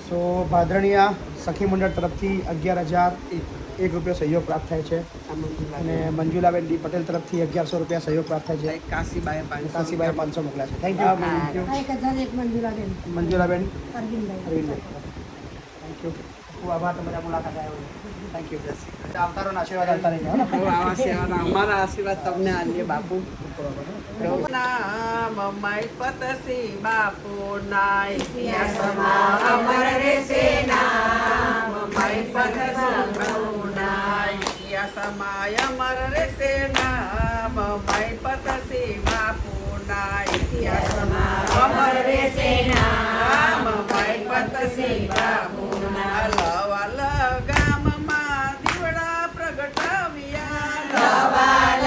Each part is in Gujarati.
સો ભાદરણીયા સખી મંડળ તરફથી 11,001 રૂપિયો સહયોગ પ્રાપ્ત થાય છે અને મંજુલાબેન ડી પટેલ તરફથી 1100 રૂપિયા સહયોગ પ્રાપ્ત થાય છે. કાશીબાઈ 500 મોકલ્યા છે. Thank you. 1001 Manjulaben Arvindbhai. Thank you. ખૂબ આભાર તમારા મુલાકાત આવ્યો. Thank you. આવતારોના આશીર્વાદ આવતા રહેજો. અમારા આશીર્વાદ તમને આલીએ બાપુ. નામ મયપતસી બાપુ ના ઇતિહાસમાં અમર રહેશે નામ મયપતસી બાપુ ના ઇતિહાસમાં અમર રહેશે નામ મયપતસી બાપુ ના ઇતિહાસમાં અમર રહેશે નામ મયપતસી બાપુ ના લવાલ ગામમાં દીવડા પ્રગટાવ્યા લવાલ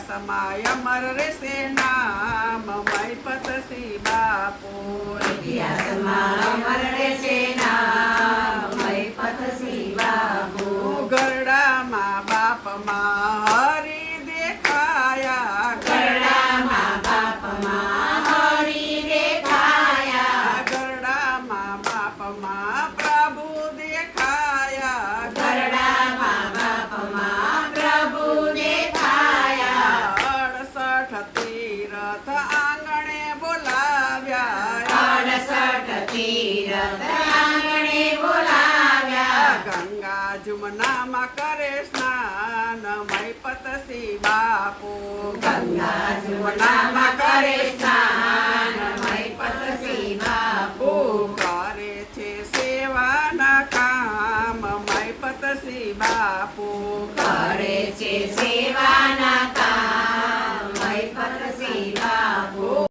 સમાય અમર રહેશે નામ મયપતસી બાપુ ઇતિહાસમાં અમર રહેશે નામ મયપતસી બાપુ ગરડામાં બાપમાં હરી દેખાયા ગરડામાં બાપમાં હરી દેખાયા ગરડામાં બાપમાં પ્રભુ દેખાયા ગરડામાં બાપમાં પ્રભુ તીરથ આંગણે બોલાવ્યા ગંગા જુમનામાં કરે સ્નાન મયપતસી બાપુ ગંગા જુમનામાં કરે સ્નાન મયપતસી બાપુ કરે છે સેવાના કામ મયપતસી બાપુ કરે છે સેવા